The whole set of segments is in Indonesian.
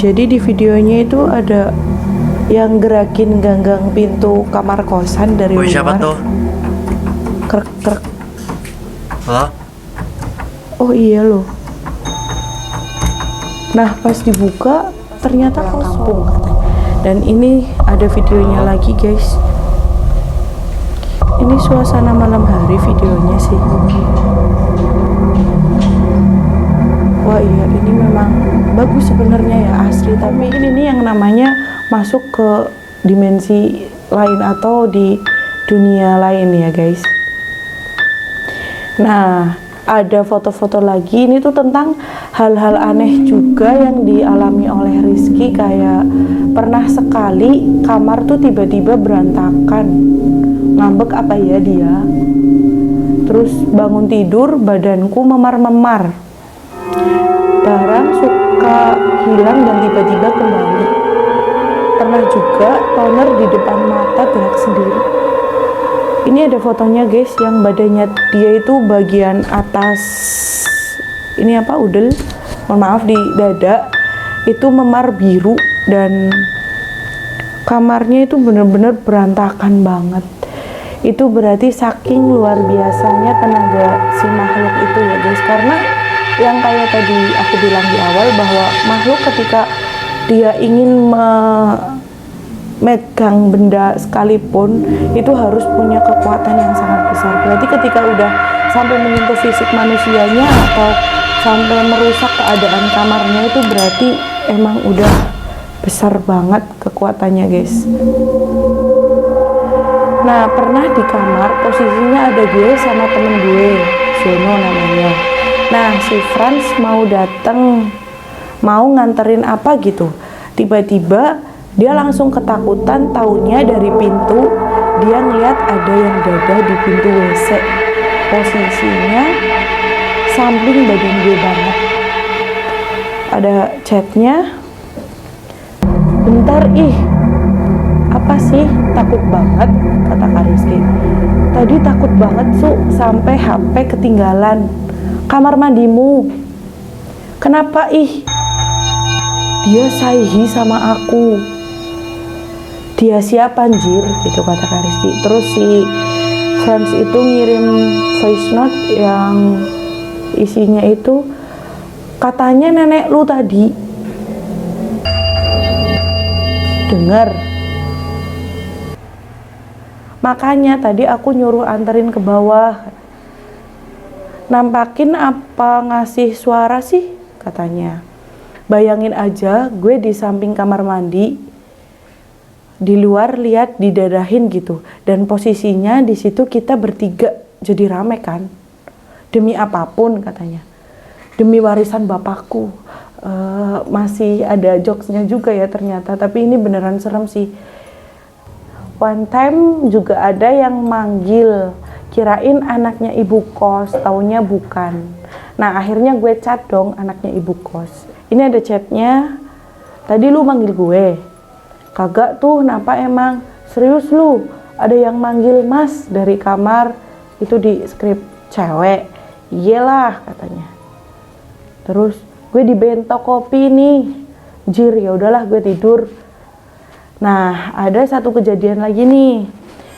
Jadi di videonya itu ada yang gerakin ganggang pintu kamar kosan dari luar. Siapa tuh? Krek krek. Halo? Oh iya loh. Nah pas dibuka ternyata kosong. Dan ini ada videonya lagi guys. Ini suasana malam hari videonya sih. Wah iya ini memang bagus sebenarnya ya, asli. Tapi ini yang namanya masuk ke dimensi lain atau di dunia lain ya guys. Nah ada foto-foto lagi, ini tuh tentang hal-hal aneh juga yang dialami oleh Rizky. Kayak pernah sekali kamar tuh tiba-tiba berantakan, ngambek apa ya dia. Terus bangun tidur badanku memar-memar, barang suka hilang dan tiba-tiba kembali. Pernah juga toner di depan mata gerak sendiri. Ini ada fotonya guys, yang badannya dia itu bagian atas ini apa, udel, mohon maaf, di dada itu memar biru dan kamarnya itu bener-bener berantakan banget. Itu berarti saking luar biasanya tenaga si makhluk itu ya guys. Karena yang kayak tadi aku bilang di awal, bahwa makhluk ketika dia ingin megang benda sekalipun itu harus punya kekuatan yang sangat besar. Berarti ketika udah sampai menyentuh fisik manusianya atau sampai merusak keadaan kamarnya, itu berarti emang udah besar banget kekuatannya guys. Nah pernah di kamar posisinya ada gue sama temen gue, Zono namanya. Nah si Franz mau datang, mau nganterin apa gitu. Tiba-tiba dia langsung ketakutan, taunya dari pintu dia ngeliat ada yang dada di pintu WC. Posisinya samping badan gue banget. Ada chatnya, bentar apa sih, takut banget, kata Kak Rizky. Tadi takut banget sampai HP ketinggalan kamar mandimu. Kenapa dia saihi sama aku. Dia siapa anjir, gitu kata Kak Rizky. Terus si Franz itu ngirim voice note yang isinya itu katanya nenek lu tadi. Dengar. Makanya tadi aku nyuruh anterin ke bawah. Nampakin apa ngasih suara sih, katanya. Bayangin aja gue di samping kamar mandi, di luar lihat didadahin gitu, dan posisinya di situ kita bertiga jadi rame kan. Demi apapun katanya, demi warisan bapakku. Masih ada jokesnya juga ya ternyata, tapi ini beneran serem sih. One time juga ada yang manggil, kirain anaknya ibu kos, taunya bukan. Nah akhirnya gue chat dong anaknya ibu kos. Ini ada chatnya, tadi lu manggil gue. Kagak tuh, kenapa emang? Serius lu? Ada yang manggil mas dari kamar, itu di skrip cewek. Iyalah katanya. Terus gue di bentok kopi nih. Jir, ya udahlah gue tidur. Nah, ada satu kejadian lagi nih.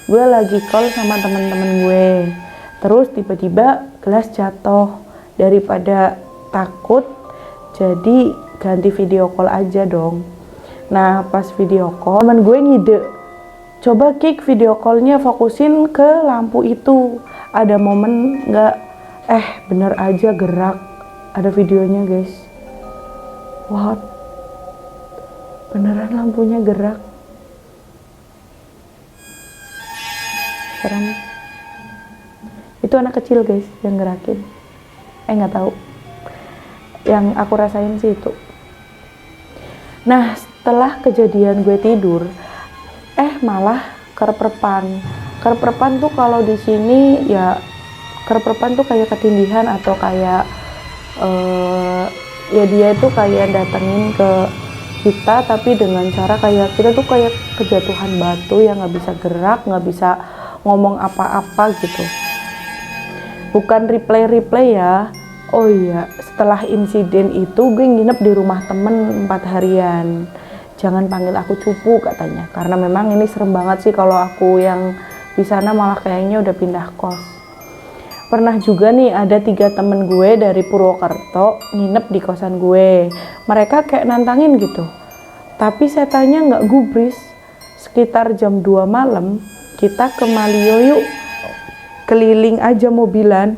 Gue lagi call sama teman-teman gue. Terus tiba-tiba gelas jatuh. Daripada takut, jadi ganti video call aja dong. Nah pas video call, temen gue ngide, coba kick video callnya fokusin ke lampu itu, ada momen nggak? Bener aja gerak, ada videonya guys. What? Beneran lampunya gerak. Serem. Itu anak kecil guys yang gerakin. Nggak tahu. Yang aku rasain sih itu. Nah setelah kejadian gue tidur, malah kerperpan tuh kalau di sini ya, kerperpan tuh kayak ketindihan atau kayak ya dia itu kayak datengin ke kita, tapi dengan cara kayak kita tuh kayak kejatuhan batu yang nggak bisa gerak, nggak bisa ngomong apa-apa gitu. Bukan replay ya. Oh iya, setelah insiden itu gue nginep di rumah temen 4 harian. Jangan panggil aku cupu katanya, karena memang ini serem banget sih kalau aku yang di sana malah kayaknya udah pindah kos. Pernah juga nih ada 3 temen gue dari Purwokerto nginep di kosan gue. Mereka kayak nantangin gitu. Tapi setannya nggak gubris. Sekitar jam 2 malam kita ke Malio yuk. Keliling aja mobilan.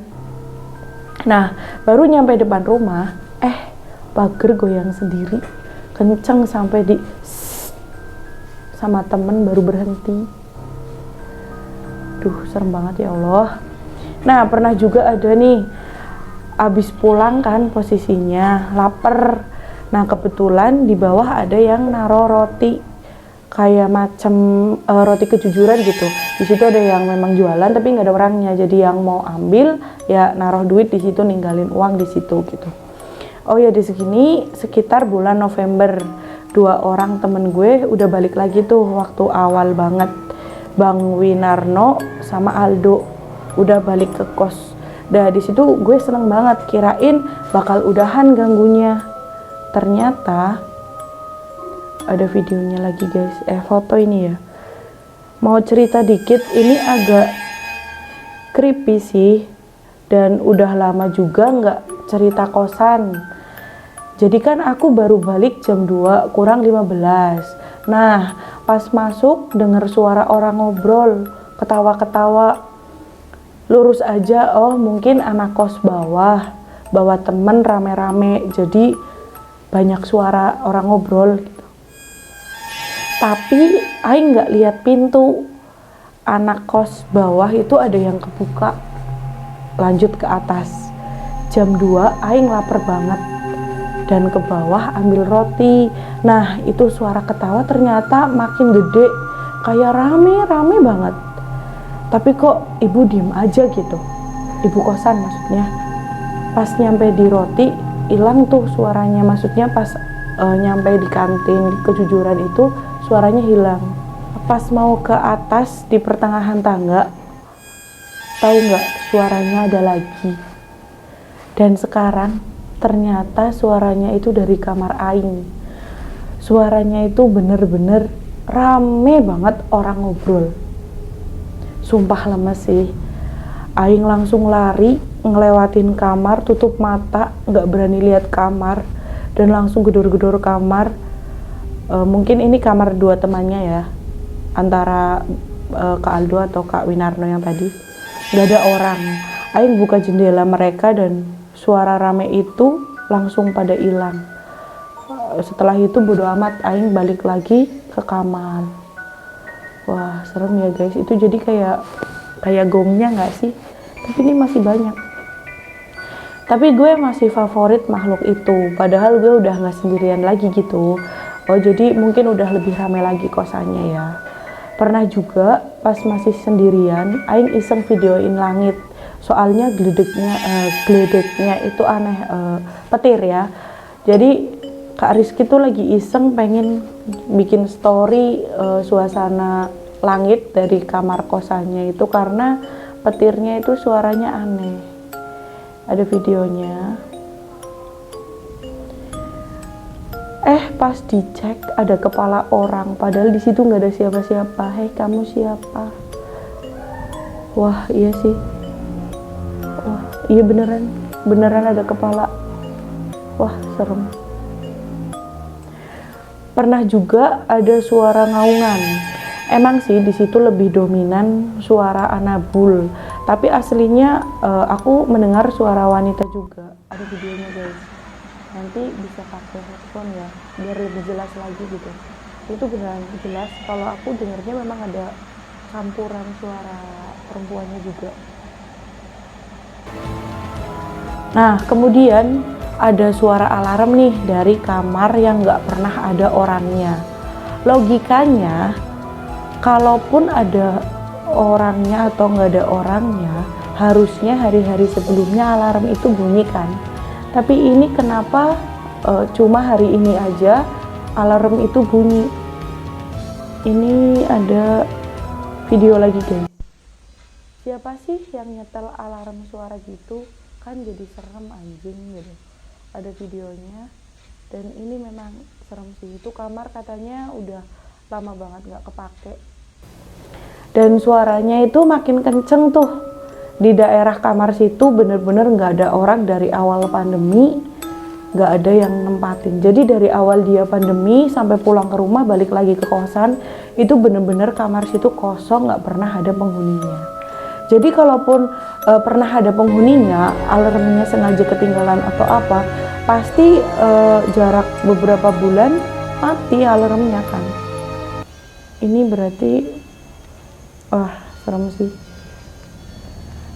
Nah, baru nyampe depan rumah, pagar goyang sendiri. Kenceng sampai di sama temen baru berhenti. Duh, serem banget ya Allah. Nah, pernah juga ada nih, abis pulang kan posisinya, lapar. Nah, kebetulan di bawah ada yang naro roti, kayak macam roti kejujuran gitu. Di situ ada yang memang jualan tapi nggak ada orangnya. Jadi yang mau ambil ya naruh duit di situ, ninggalin uang di situ gitu. Oh ya, di sini sekitar bulan November, 2 orang temen gue udah balik lagi tuh waktu awal banget. Bang Winarno sama Aldo udah balik ke kos. Nah, di situ gue seneng banget, kirain bakal udahan ganggunya. Ternyata ada videonya lagi guys, foto ini ya. Mau cerita dikit, ini agak creepy sih, dan udah lama juga nggak cerita kosan. Jadi kan aku baru balik jam 2 kurang 15. Nah, pas masuk denger suara orang ngobrol, ketawa-ketawa. Lurus aja, oh mungkin anak kos bawah, bawa temen rame-rame, jadi banyak suara orang ngobrol gitu. Tapi aing nggak lihat pintu. Anak kos bawah itu ada yang kebuka. Lanjut ke atas. Jam 2 aing lapar banget dan ke bawah ambil roti. Nah, itu suara ketawa ternyata makin gede, kayak rame-rame banget. Tapi kok ibu diem aja gitu, ibu kosan maksudnya. Pas nyampe di roti hilang tuh suaranya, maksudnya pas nyampe di kantin kejujuran itu suaranya hilang. Pas mau ke atas di pertengahan tangga, tahu nggak, suaranya ada lagi. Dan sekarang ternyata suaranya itu dari kamar aing. Suaranya itu bener-bener rame banget orang ngobrol. Sumpah lemes sih. Aing langsung lari, ngelewatin kamar, tutup mata, nggak berani lihat kamar, dan langsung gedor-gedor kamar. Mungkin ini kamar 2 temannya ya, antara Kak Aldo atau Kak Winarno yang tadi. Nggak ada orang. Aing buka jendela mereka dan suara rame itu langsung pada hilang. Setelah itu bodo amat, Aing balik lagi ke kamar. Wah, serem ya guys. Itu jadi kayak gongnya nggak sih? Tapi ini masih banyak. Tapi gue masih favorit makhluk itu. Padahal gue udah nggak sendirian lagi gitu. Oh, jadi mungkin udah lebih ramai lagi kosannya ya. Pernah juga pas masih sendirian, Aing iseng videoin langit. Soalnya geledeknya itu aneh, petir ya. Jadi Kak Rizky tuh lagi iseng pengen bikin story suasana langit dari kamar kosannya itu karena petirnya itu suaranya aneh. Ada videonya. Pas dicek ada kepala orang, padahal di situ nggak ada siapa-siapa. Hei, kamu siapa? Wah, iya sih. Wah, iya beneran ada kepala. Wah, serem. Pernah juga ada suara ngaungan. Emang sih di situ lebih dominan suara anabul, tapi aslinya aku mendengar suara wanita juga. Ada videonya guys. Nanti bisa pakai headphone ya, biar lebih jelas lagi gitu. Itu beneran jelas. Kalau aku dengarnya memang ada campuran suara perempuannya juga. Nah, kemudian ada suara alarm nih dari kamar yang nggak pernah ada orangnya. Logikanya, kalaupun ada orangnya atau nggak ada orangnya, harusnya hari-hari sebelumnya alarm itu bunyi kan. Tapi ini kenapa cuma hari ini aja alarm itu bunyi. Ini ada video lagi guys. siapa sih yang nyetel alarm suara gitu, kan jadi serem anjing gitu. Ada videonya dan ini memang serem sih. Itu kamar katanya udah lama banget nggak kepake dan suaranya itu makin kenceng tuh. Di daerah kamar situ bener-bener nggak ada orang dari awal pandemi, nggak ada yang nempatin. Jadi dari awal dia pandemi sampai pulang ke rumah balik lagi ke kosan, itu bener-bener kamar situ kosong, nggak pernah ada penghuninya. Jadi kalaupun pernah ada penghuninya, alarmnya sengaja ketinggalan atau apa, pasti jarak beberapa bulan mati alarmnya kan. Ini berarti wah serem sih.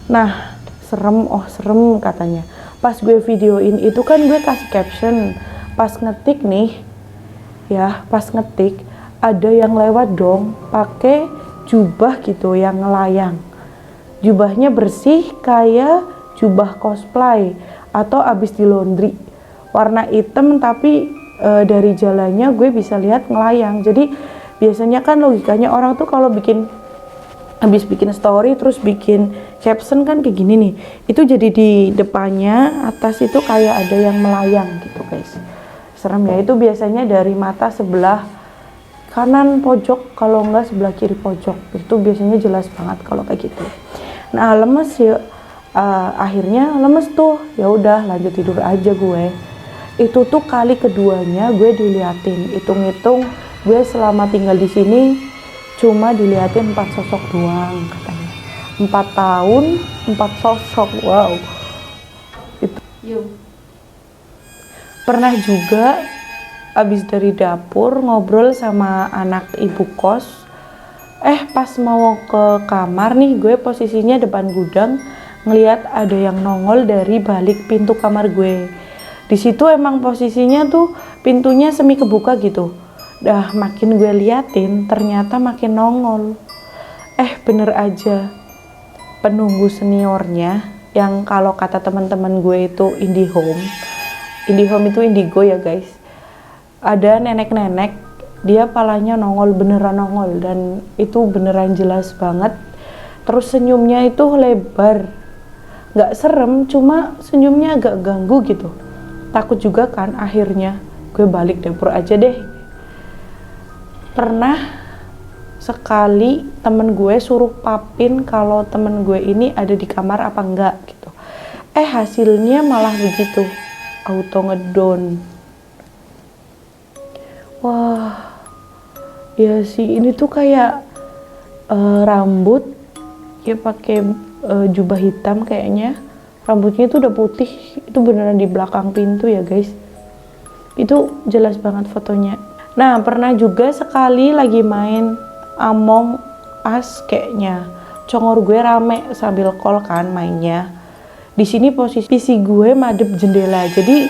Nah serem katanya. Pas gue videoin itu kan gue kasih caption, pas ngetik nih ya, pas ngetik ada yang lewat dong pakai jubah gitu yang ngelayang. Jubahnya bersih kayak jubah cosplay atau abis di laundry, warna hitam tapi dari jalannya gue bisa lihat ngelayang. Jadi biasanya kan logikanya orang tuh kalau habis bikin story terus bikin caption kan kayak gini nih, itu jadi di depannya atas itu kayak ada yang melayang gitu guys. Serem ya, itu biasanya dari mata sebelah kanan pojok, kalau enggak sebelah kiri pojok, itu biasanya jelas banget kalau kayak gitu. Nah lemes ya, akhirnya lemes tuh, ya udah lanjut tidur aja gue. Itu tuh kali keduanya gue diliatin, hitung-hitung gue selama tinggal di sini cuma diliatin 4 sosok doang katanya. 4 tahun 4 sosok, wow. Itu pernah juga abis dari dapur ngobrol sama anak ibu kos, pas mau ke kamar nih, gue posisinya depan gudang, ngeliat ada yang nongol dari balik pintu kamar gue. Di situ emang posisinya tuh pintunya semi kebuka gitu. Dah makin gue liatin ternyata makin nongol. Bener aja, penunggu seniornya yang kalau kata teman-teman gue itu IndiHome. IndiHome itu indigo ya guys. Ada nenek-nenek, dia palanya nongol, beneran nongol, dan itu beneran jelas banget. Terus senyumnya itu lebar, nggak serem, cuma senyumnya agak ganggu gitu. Takut juga kan, akhirnya gue balik dapur aja deh. Pernah sekali temen gue suruh papin kalau temen gue ini ada di kamar apa enggak gitu. Hasilnya malah begitu, auto ngedon. Wah, ya sih, ini tuh kayak rambut ya, pakai jubah hitam kayaknya. Rambutnya itu udah putih, itu beneran di belakang pintu ya guys. Itu jelas banget fotonya. Nah, pernah juga sekali lagi main Among Us kayaknya. Congor gue rame sambil call kan mainnya. Di sini posisi PC gue madep jendela, jadi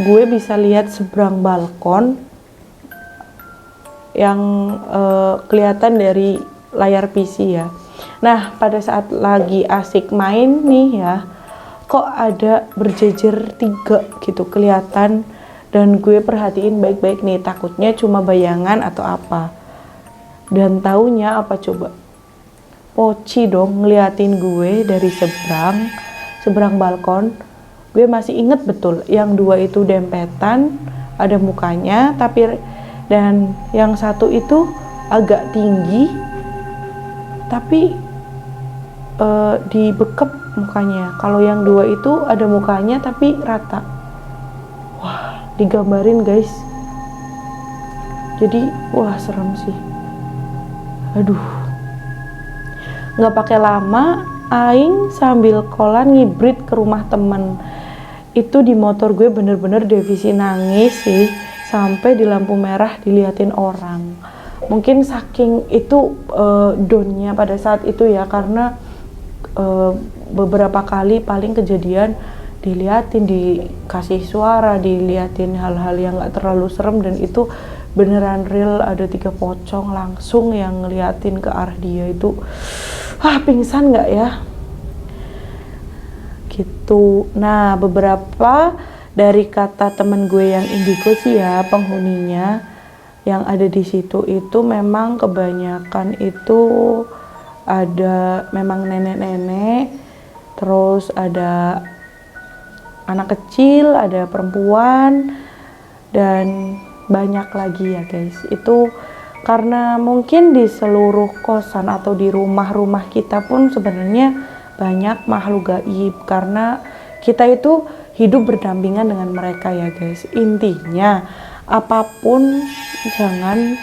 gue bisa lihat seberang balkon yang kelihatan dari layar PC ya. Nah, pada saat lagi asik main nih ya, kok ada berjejer 3 gitu kelihatan. Dan gue perhatiin baik-baik nih, takutnya cuma bayangan atau apa. Dan taunya apa coba? Poci dong ngeliatin gue dari seberang balkon. Gue masih inget betul, yang 2 itu dempetan, ada mukanya, dan yang satu itu agak tinggi, tapi dibekep mukanya. Kalau yang 2 itu ada mukanya tapi rata. Wah, digambarin guys, jadi wah serem sih. Aduh, nggak pakai lama aing sambil kolan ngibrit ke rumah temen. Itu di motor gue bener-bener devisi nangis sih, sampai di lampu merah diliatin orang. Mungkin saking itu downnya pada saat itu ya, karena beberapa kali paling kejadian diliatin, dikasih suara, diliatin hal-hal yang gak terlalu serem, dan itu beneran real. Ada 3 pocong langsung yang ngeliatin ke arah dia. Itu pingsan gak ya gitu. Nah, beberapa dari kata temen gue yang indigo sih ya, penghuninya yang ada di situ itu memang kebanyakan itu ada memang nenek-nenek, terus ada anak kecil, ada perempuan, dan banyak lagi ya guys. Itu karena mungkin di seluruh kosan atau di rumah-rumah kita pun sebenarnya banyak makhluk gaib, karena kita itu hidup berdampingan dengan mereka ya guys. Intinya apapun jangan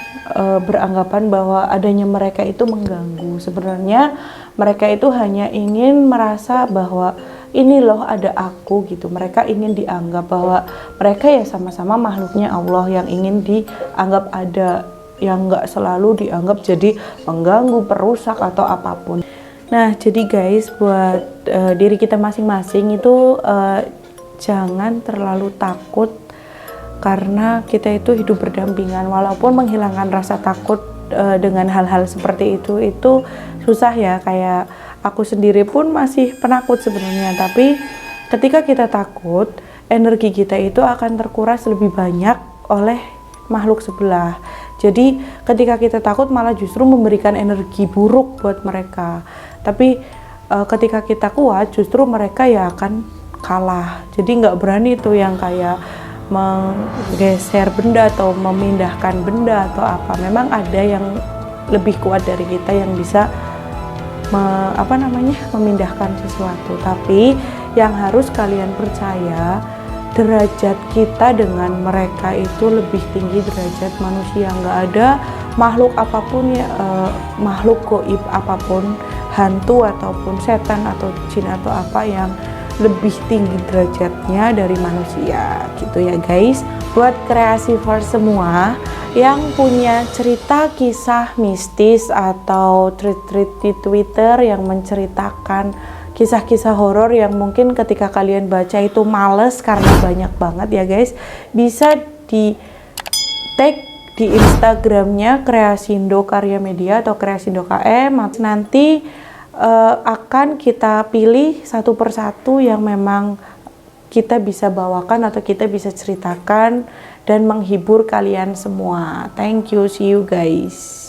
beranggapan bahwa adanya mereka itu mengganggu. Sebenarnya mereka itu hanya ingin merasa bahwa ini loh ada aku gitu. Mereka ingin dianggap bahwa mereka ya sama-sama makhluknya Allah yang ingin dianggap ada, yang nggak selalu dianggap jadi mengganggu, perusak atau apapun. Nah jadi guys, buat diri kita masing-masing itu jangan terlalu takut, karena kita itu hidup berdampingan. Walaupun menghilangkan rasa takut dengan hal-hal seperti itu susah ya, kayak aku sendiri pun masih penakut sebenarnya. Tapi ketika kita takut, energi kita itu akan terkuras lebih banyak oleh makhluk sebelah. Jadi ketika kita takut malah justru memberikan energi buruk buat mereka. Tapi ketika kita kuat, justru mereka ya akan kalah. Jadi nggak berani tuh yang kayak menggeser benda atau memindahkan benda atau apa. Memang ada yang lebih kuat dari kita yang bisa memindahkan sesuatu. Tapi yang harus kalian percaya, derajat kita dengan mereka itu lebih tinggi derajat manusia. Nggak ada makhluk apapun ya, makhluk gaib apapun, hantu ataupun setan atau jin atau apa yang lebih tinggi derajatnya dari manusia gitu ya guys. Buat kreasivers semua yang punya cerita kisah mistis atau tweet di Twitter yang menceritakan kisah-kisah horor yang mungkin ketika kalian baca itu males karena banyak banget ya guys, bisa di tag di Instagramnya Kreasindo Karya Media atau Kreasindo KM. Nanti akan kita pilih satu persatu yang memang kita bisa bawakan atau kita bisa ceritakan dan menghibur kalian semua. Thank you, see you guys.